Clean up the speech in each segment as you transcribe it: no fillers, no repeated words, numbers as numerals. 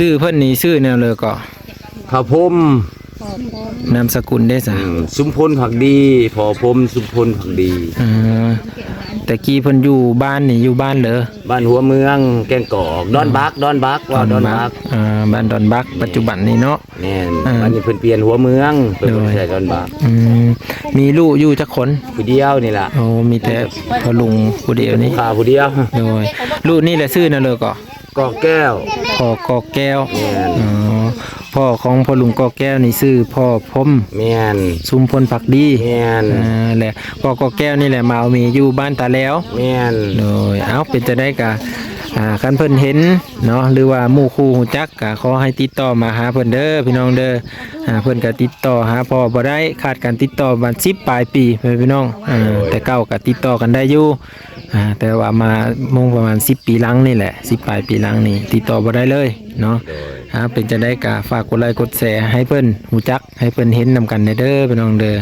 ชื่อเพิ่นนี่ชื่อแนวเลยก็พระพรหมนามสกุลได้ซะสุมพลผักดีพอพรหมสุมพลผักดีแต่กี้เพิ่นอยู่บ้านนี่อยู่บ้านเหรอบ้านหัวเมืองแกงกอกดอนบักว่าดอนบักบ้านดอนบักปัจจุบันนี้เนาะแม่นอันนี้เพิ่นเปลี่ยนหัวเมืองเพิ่นใส่ดอนบักมีลูกอยู่จักคนผู้เดียวนี่ล่ะโอ้มีแต่พ่อลุงผู้เดียวนี่ข้าผู้เดียวโดยลูกนี่แหละชื่อนั่นเลยก็กอแก้วพ่อกอแก้วพ่อของพ่อลุงกอแก้วนี่ชื่อพ่อพรหมแม่นสุมพลผักดีแม่นแหละพ่อกอแก้วนี่แหละมาเอามีอยู่บ้านตาแล้วแม่นโดยเอาเป็นจะได้กะคันเพิ่นเห็นเนาะหรือว่าหมู่คู่ฮู้จักกะขอให้ติดต่อมาหาเพิ่นเด้อพี่น้องเด้อเพิ่นก็ติดต่อหาพ่อบ่ได้ขาดการติดต่อบัด10ปลายปีพี่น้องแต่เก่าก็ติดต่อกันได้อยู่แต่ว่ามาประมาณ10ปีหลังนี่แหละ10ปลายปีหลังนี่ติดต่อบ่ได้เลยเนาะเป็นจะได้กะฝากกดไลค์กดแชร์ให้เพิ่นฮู้จักให้เพิ่นเห็นนำกันเด้อพี่น้องเด้อ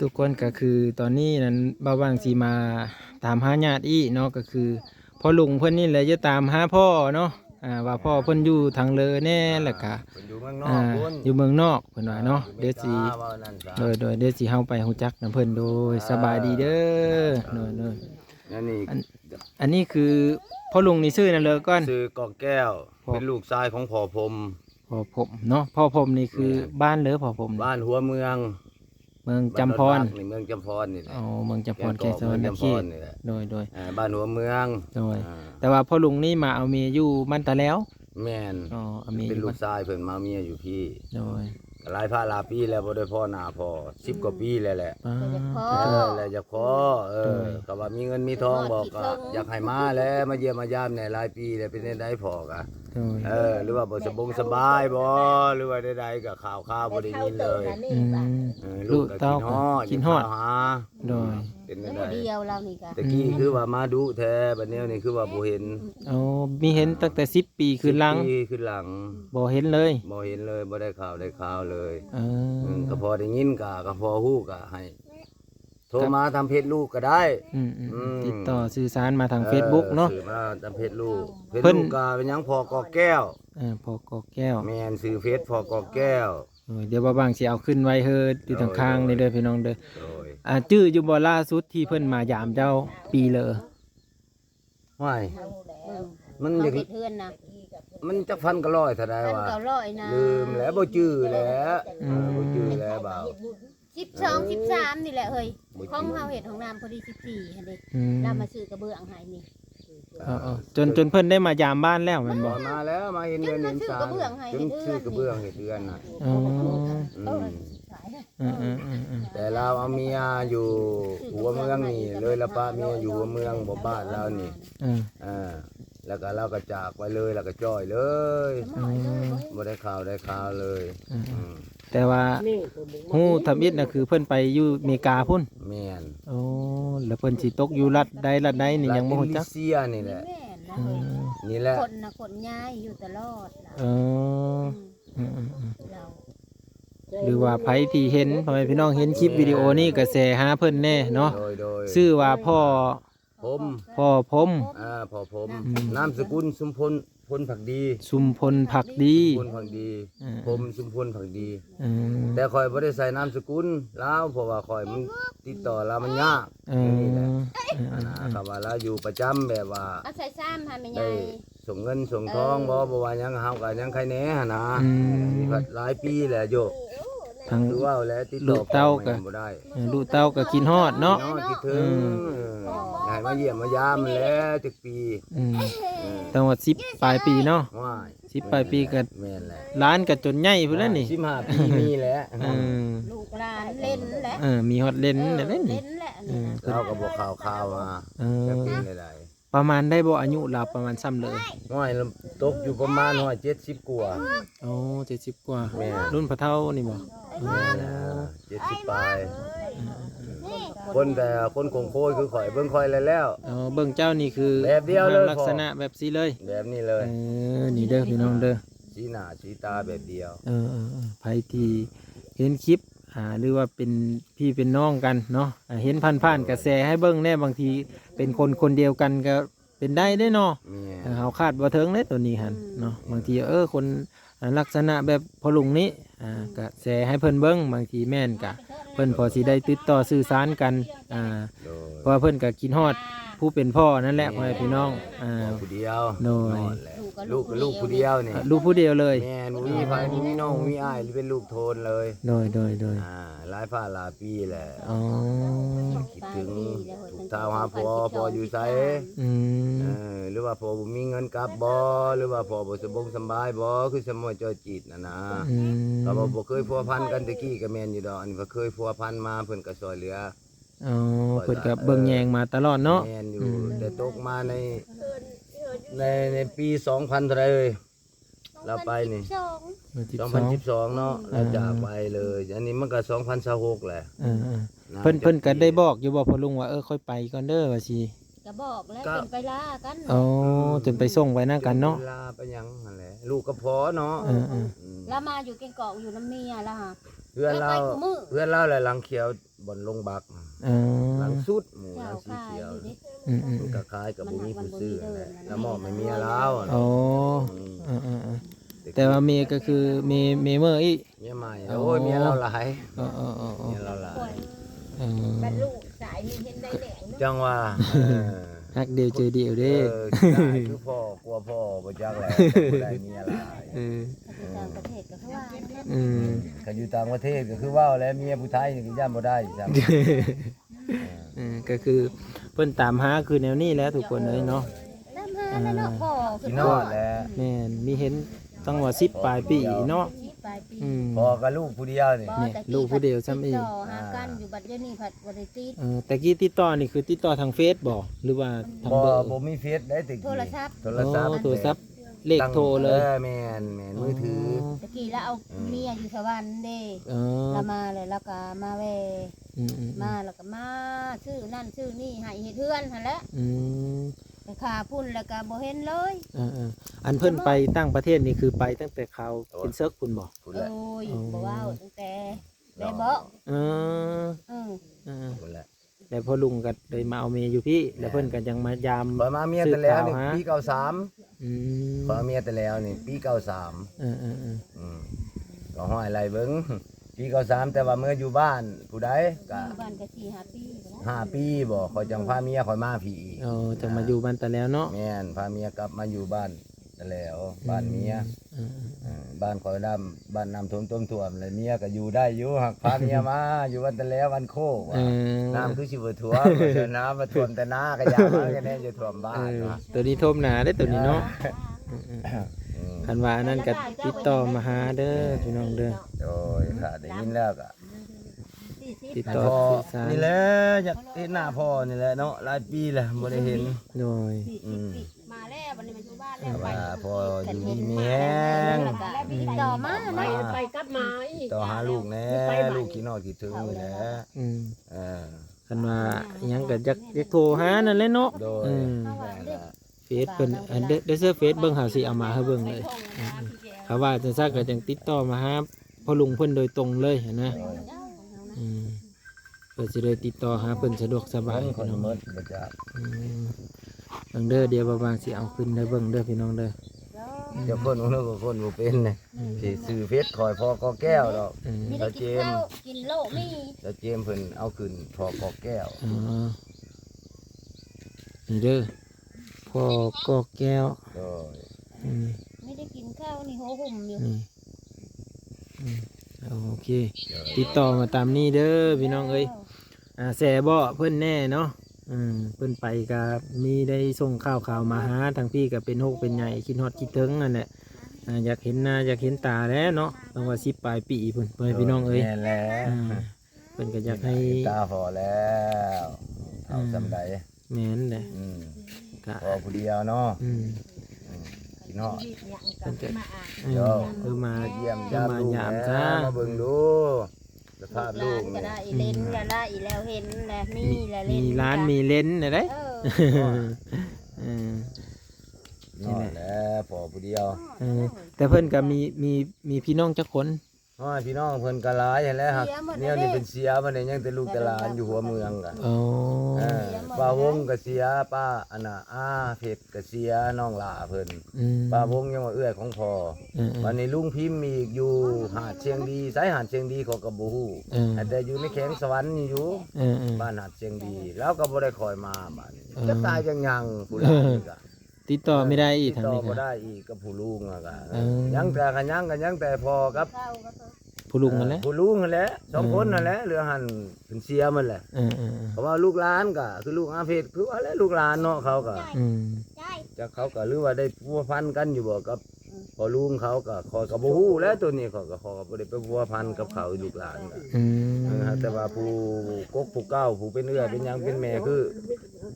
ทุกคนก็คือตอนนี้นั้นบ่าวบางสีมาตามหาญาติอีเนาะก็คือพ่อลุงเพิ่นนี่แหละจะตามหาพ่อเนาะว่าพ่อเพิ่นอยู่ทางเลอแน่แล้วก็อยู่เมืองนอกเพิ่นว่าเนาะเดี๋ยวสิโดยเดี๋ยวสิเฮาไปฮู้จักนำเพิ่นโดยสบายดีเด้อโดยอันนี้คือพ่อลุงนี่ชื่อนั่นเลยก่อนชื่อกอแก้วเป็นลูกชายของพ่อพรหมเนาะพ่อพรหมนี่คือบ้านเหรอพ่อพรหมบ้านหัวเมืองจำพรเมืองจำพรนี่แหละเมืองจำพรแค่โซนนักขี้โดยบ้านหัวเมืองโดยแต่ว่าพ่อลุงนี่มาเอาเมียอยู่มันตาแล้วแม่นเป็นลูกชายเพิ่นมาเมียอยู่พี่โดยหลายหลายปีแล้วบ่ได้พ่อหน้าพ่อ10 กว่าปีแล้วแหละแล้วจะขอก็ว่ามีเงินมีทองบอกก็อยากให้มาแล้วมาเยี่ยมมายามในหลายปีแล้วเป็นได้พ่อกะหรือว่าบ่สบายบ่หรือว่าใดๆก็ข่าวบ่ได้ยินเลยลูกเต้ากินฮอดโดยเป็นได้เดียวเรานี่ก็ตะกี้คือว่ามาดุแท้บัดนี้นี่คือว่าบ่เห็นมีเห็นตั้งแต่10 ปีขึ้นหลังบ่เห็นเลยบ่ได้ข่าวเลยก็พอได้ยินก็พอฮู้ก็ให้โทรมาทำเพจลูกก็ได้ติดต่อสื่อสารมาทาง Facebook เนาะมาทำเพจลูกก็เป็นหยังพอกอแก้วพอกอแก้วแม่นชื่อเฟซพอกอแก้วเดี๋ยวบ่บางสิเอาขึ้นไว้เฮ็ดอยู่ทางข้างนี่เด้อพี่น้องเด้อชื่ออยู่บ่ล่าสุดที่เพิ่นมายามเจ้าปีเลอว้ายมันอยากเฮือนนะมันจักพันก็ร้อยเท่าใดวะลืมแล้วบ่จื้อแล้วบ่าว12 13นี่แหละเฮ้ยของเฮาเฮ็ดของน้ำพอดี14หั่นเด้เรามาซื้อกระเบื้องให้นี่จนเพิ่นได้มายามบ้านแล้วแม่นบ่มาแล้วมาเห็นเดือนนี้ซื้อกระเบื้องให้ซื้อกระเบื้องเฮ็ดเดือนน่ะแต่เราเอาเมียอยู่หัวเมืองนี่เลยละป้าเมียอยู่หัวเมืองบ่บ้านเรานี่แล้วก็เราก็จากไปเลยแล้วก็จ้อยเลยบ่ได้ข่าวเลยแต่ว่าฮู้ทำอิฐน่ะคือเพิ่นไปอยู่อเมริกาพุ่นแม่นแล้วเพิ่นสิตกอยู่รัฐใดนี่ยังบ่ฮู้จักเซียนี่แหละนี่แหละคนย้ายอยู่ตลอดหรือว่าไผที่เห็นพ่อแม่พี่น้องเห็นคลิปวิดีโอนี้ก็แชร์หาเพิ่นแน่เนาะชื่อว่าพ่อพรหมพ่อพรหมนามสกุลสุมพลผักดีสุมพลผักดีผมสุมพลผักดีแต่ข่อยบ่ได้ใส่นามสกุลลาวเพราะว่าข่อยมันติดต่อลาวมันยากนี่แหละก็ว่าลาวอยู่ประจำแบบว่าใส่ซ้ำให้แม่ใหญ่ส่งเงินส่งทองบ่ว่าหยังเฮาก็ยังใครแหน่หั่นนะมีหลายปีแล้วโยทางว่าแล้วติดต่อเต้าก็บ่ได้ลูกเต้าก็กินฮอดเนาะคิดถึงให้มาเยี่ยมมายามแล้วจักปีตั้งว่า10 ปลายปีเนาะ10 ปลายปีก็แม่นแหละร้านก็จนใหญ่พุ่นแล้วนี่15 ปีมีแล้วลูกหลานเล่นแหละมีฮอดเล่นแล้วนี่เราก็บ่ข่าวมาจะเป็นได้ประมาณได้บ่อายุเราประมาณซ้ำเลยน้อยตกอยู่ประมาณ170กว่า70กว่ารุ่นพ่อเฒ่านี่บ่70ปลายคนแต่คนคงโคยคือข่อยเบิ่งข่อยแล้วเบิ่งเจ้านี่คือแบบเดียวเลยลักษณะแบบนี้เลยแบบนี้เลยนี่เด้อพี่น้องเด้อสีหน้าสีตาแบบเดียวไผที่เห็นคลิป หรือว่าเป็นพี่เป็นน้องกันเนาะเห็นผ่านๆกระแสให้เบิ่งแน่บางทีเป็นคนคนเดียวกันก็เป็นได้เด้เนาะ แม่น เฮาคาดบ่ถึงเด้ตัวนี้หั่นเนาะบางทีคนลักษณะแบบพอลุงนี้ก็แชร์ให้เพิ่นเบิ่งบางทีแม่นก็เพิ่นพอสิได้ติดต่อสื่อสารกันโดย เพราะว่าเพิ่นก็คิดฮอดผู้เป็นพ่อนั่นแหละพ่อแม่พี่น้องผู้เดียว โดย นอนแหละลูกก็ลูกผู้เดียวนี่ ลูกผู้เดียวเลย แม่นบ่มีไผบ่มีน้องบ่มีอ้ายหรือเป็นลูกโทนเลย โดยหลายผ้าหลายปีแหละ อ๋อ คิดถึงถูกท้าวหาพ่ออยู่ไส อืม หรือว่าพ่อบ่มีเงินกลับบ่หรือว่าพ่อบ่สบายบ่คือสมอยจอยจิตน่ะนะ อืม ก็บ่เคยพัวพันกันตะกี้ก็แม่นอยู่ดอกอันนี้ก็เคยพัวพันมาเพิ่นก็ช่วยเหลือ อ๋อเพิ่นก็เบิ่งแยงมาตลอดเนาะ แม่นอยู่แต่ตกมาในปี2000เท่าไหร่เอ้ยเราไปนี่ 2012เนาะเราจากไปเลย อันนี้มันก็2026แหละ เพิ่นก็ได้บอกอยู่บ่พ่อลุงว่าค่อยไปก่อนเด้อว่าสิ ก็บอกแล้วเป็นไปล่ากัน อ๋อจนไปส่งไว้นำกันเนาะ เวลาไปหยังนั่นแหละลูกก็พอเนาะ แล้วมาอยู่เก่งกอกอยู่น้ำเมียแล้วฮะ เพื่อนเราแหละหลังเขียวบนลงบัก อ๋อ หลังสุดหมู่ห เจ้า ลังสี ขาย เขียว อยู่ดิ มันก็คล้ายกับบุมีผู้ซื้อนั่นแหละแล้วมอบให้เมียแล้ว อ๋อแต่ว่าเมียก็คือเมียเมื่ออี เมียใหม่โอ้ยเมียเราหลาย อ๋อ เมียเราหลาย บรรลุสายมีเห็นได้แหล่งเนาะ จังว่า ฮักเดียวเจอเดียวเด้ ได้คือพ่อกลัวพ่อบ่จักแหละได้เมียหลาย ต่างประเทศก็เขาว่านะ ก็อยู่ต่างประเทศก็คือว่าแล้วเมียผู้ไทยนี่ก็ย่านบ่ได้ซ้ำ ก็คือเพิ่นตามหาคือแนวนี้แหล้วทุกคนเลยเนาะ น้ำหาแล้วเนาะพ่อ กินนอดแล้ว แม่นมีเห็นตั้งว่า10ปลายปีเนาะ ปลายปี พ่อกับลูกผู้เดียวนี่ ลูกผู้เดียวซ้ำอีก ต่อหากันอยู่บัดเดี๋ยวนี้ผัดบ่ได้ติด แต่กี้ติดต่อนี่คือติดต่อทางเฟซบ่หรือว่าทางเบอร์ บ่มีเฟซได้ติ โทรศัพท์ โทรศัพท์ โทรศัพท์เลขโทรเลย แม่นมือถือ ตะกี้แล้วเอาเมียอยู่สวรรค์เด้ อ๋อ แล้วมาเลยแล้วก็มาแว อืม มาแล้วก็มาชื่อนั่นชื่อนี่ให้เฮ็ดเฮือนหั่นแหละ อืม ไปขาพุ่นแล้วก็บ่เห็นเลย อันเพิ่นไปตั้งประเทศนี่คือไปตั้งแต่เขาเป็นเซิร์กคุณบ่ พูด โอ้ แล้ว ยบ่ว้าวตั้งแต่ได้บ่ เออ พูดแล้ว แล้วพอลุงก็เลยมาเอาเมียอยู่พี่ แล้วเพิ่นก็ยังมายาม พอมาเมียแต่แล้วนี่ปี93 อืม พอเมียแต่แล้วนี่ปี93ก็ห้อยไหลเบิ่งปี93แต่ว่าเมื่ออยู่บ้านผู้ใดก็ อยู่บ้านก็4-5 ปีแล้ว 5 ปีบ่คอยจังพาเมียคอยมาพี่อีก จะมาอยู่บ้านแต่แล้วเนาะ แม่นพาเมียกลับมาอยู่บ้านแต่แล้วบ้านเมียบ้านคอยน้ำบ้านน้ำท่วมเลยเมียก็อยู่ได้อยู่หักพาเมียมาอยู่วันแต่แล้ววันโคกว่าน้ำคือสิบ่ท่วมเจอน้ำมาท่วมแต่นาก็อย่ามากันแน่จะท่วมบ้านว่า ตัวนี้โทมหนาได้ตัวนี้เนาะคันว่าอันนั้นก็ติดต่อมาหาเด้อพี่น้องเด้อ โอ้ยค่ะได้ยินแล้วก็ ติด ให้ ต่อ พ่อ สื่อสาร นี่แหละอยากเห็นหน้าพ่อนี่แหละเนาะหลายปีแล้วบ่ได้เห็น โดย มาแล้ววันนี้มาอยู่บ้านแล้ว ว่าพ่ออยู่ดีมีแฮง ติดต่อมานะ ไปกลับมาอีก ต่อหาลูกแน่ลูกขี้นอดขี้ถึงนี่แหละ เออ คันว่าอิหยังก็อยากโทรหานั่นแหละเนาะ โดย เฟซเพิ่นอันได้เสื้อเฟซเบิ่งหาสิเอามาให้เบิ่งเลยเขาว่าจังซั่นก็จังติดต่อมาหาพ่อลุงเพิ่นโดยตรงเลยเห็นนะเพื่อสิได้ติดต่อหาเพิ่นสะดวกสบาย ค พี่ น น้อง หมดบ่จัก เบิ่งเด้อเดี๋ยวบางสิเอาขึ้นได้เบิ่งเด้อพี่น้องเด้อ เจ้าคนของเราก็คนบ่เป็นน่ะสิซื้อเฟซคอยพอกอแก้วดอก มี แล้ ได้ วเจ กิน ม ข้าวกินโลกนี่ แล้วเจมเพิ่นเอาขึ้นพอกอแก้ว นี่เด้อพ่อก็แก้ว โดย ไม่ได้กินข้าวนี่หัวหุ่มอยู่ นี่โอเค ติดต่อมาตามนี้เด้อพี่น้องเอ้ยแซ่บ่เพิ่นแน่เนาะเพิ่นไปก็มีได้ส่งข่าวมาหาทางพี่ก็เป็นโรคเป็นใหญ่คิดฮอดคิดถึงนั่นแหละอยากเห็นหน้าอยากเห็นตาแล้วเนาะต้องว่า10ปลายปีเพิ่นเพิ่นพี่น้องเอ้ย แม่นแล้ว เพิ่นก็อยากให้ ตาพอแล้วเอาจำได้ แม่นแหละ ก็ พอผู้เดียวเนาะกินฮอด เพิ่นก็มา เยี่ยม จะ ยาม มา ลูก ยาม แห ซะ มาเบิ่งดูสภาพลูก ก็ นี่ ได้อีเลนก็ได้อีแล้วเห็นแหละมีแหละเล่ มี น ร้านมีเลนส์นะเด้ นอนแล้วพอผู้เดียว แต่เพิ่นก็มีพี่น้องจักคน ห้อยพี่น้องเพิ่นก็หลายหั้นแหล้วครับเนี่ยนี่เป็นเสียมันเนี่ยยังแต่ลูกแต่หลานอยู่หัวเมืองกะ โอ้ ป้าวงก็เสียป้าอันน่ะเพชรก็เสียน้องหลาเพิ่น อืม ป้าวงยังว่าเอื้อยของพ่อ วันนี้ลุงพิมพ์อีกอยู่หาดเชียงดีสายหาดเชียงดีเขาก็บ่ฮู้แต่อยู่ในแข้งสวรรค์นี่อยู่บ้านหาดเชียงดี แล้วก็บ่ได้คอยมาบ้านนี้จะตายจังยังผู้หลานนี่ก็ ติดต่อไม่ได้อีก ติด ทาง ต่อ นี้ บ่ ก็ ได้อีกกับผู้ลุงอะก็ เออ ยังแต่กันยังแต่พอกับ ผู้ลุงนั่นแหละ ผู้ลุงนั่นแหละสองคนนั่นแหละเรือหันเป็นเสียมันแหละ เพราะว่าลูกหลานก็คือลูกอาเพชรคือว่าแล้วลูกหลานเนาะเขาก็ อืม จะเขาก็หรือว่าได้พัวพันกันอยู่บ่กับพอลุงเขาก็คอยกับบ่ฮู้แล้วตัวนี้เขาก็ขอบ่ได้ไปพัวพันกับเขาลูกหลานก็ อืม แต่ว่าผู้กกผู้เก้าผู้เป็นเอื้อยเป็นหยังเป็นแม่คือ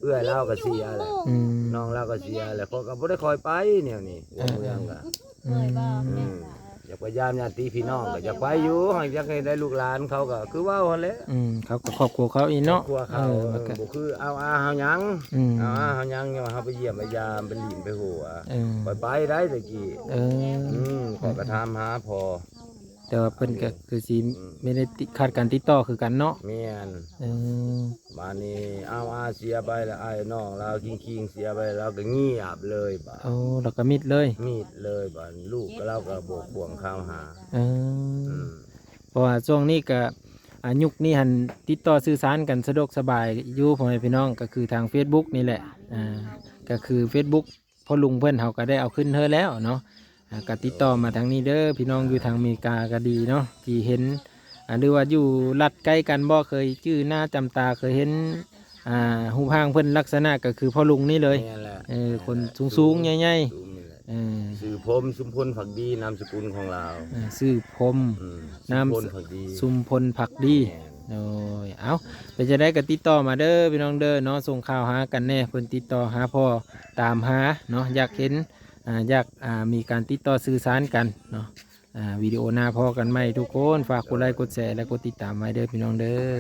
เอื้อยเราก็เสียแหละ อืม น้องเราก็เสียแหละเขาก็บ่ได้คอยไปแนวนี้หัวเมืองก็ เคยบ่ อืมอยากไปยามญาติพี่น้องก็อยากไปอยู่อยากให้ได้ลูกหลานเขาก็คือว่าหั่นแหละ เขาก็ครอบครัวเขาอีกเนาะ กลัวเขามันก็ บ่คือเอาเฮาหยัง อืม เอาเฮาหยังเนี่ยว่าเฮาไปเยี่ยมไปยามไปหลินไปหัว ไปได้ตะกี้ เออ ขอกระทำหาพอ แต่ว่าเพิ่นก็คือสิไม่ได้ขาดการติดต่อคือกันเนาะ เมียน เออ บ้านนี้เอาเสียไปแล้วไอ้น้องเราคิงเสียไปแล้วก็เงียบเลยบ้าน เอาแล้วก็มิดเลย มีดเลยบ้านลูกก็เราก็โบกบ่วงข้าวหา เออ อืม เพราะว่าช่วงนี้ก็ยุคนี้หันติดต่อสื่อสารกันสะดวกสบายอยู่พ่อแม่พี่น้องก็คือทาง Facebook นี่แหละก็คือ Facebook พ่อลุงเพื่อนเขาก็ได้เอาขึ้นเธอแล้วเนาะก็ติดต่อมาทางนี้เด้อพี่น้องอยู่ทางอเมริกาก็ดีเนาะที่เห็นหรือว่าอยู่รัดใกล้กันบ่เคยชื่อหน้าจำตาเคยเห็นหูพางเพื่อนลักษณะก็คือพ่อลุงนี่เลย แม่นแหละ คนสูงๆใหญ่ สูงนี่แหละ ๆ ชื่อพมสุมพลผักดีนามสกุลของเรา ชื่อพรม อืม นาม สุมพลผักดี สุมพลผักดีโอ้ยเอาไปจะได้กับติดต่อมาเด้อพี่น้องเด้อเนาะส่งข่าวหากันแน่เพิ่นติดต่อหาพ่อตามหาเนาะอยากเห็นอยากมีการติดต่อสื่อสารกันเนาะวิดีโอหน้าพอกันไหมทุกคนฝากกดไลค์กดแชร์และกดติดตามไว้เด้อพี่น้องเด้อ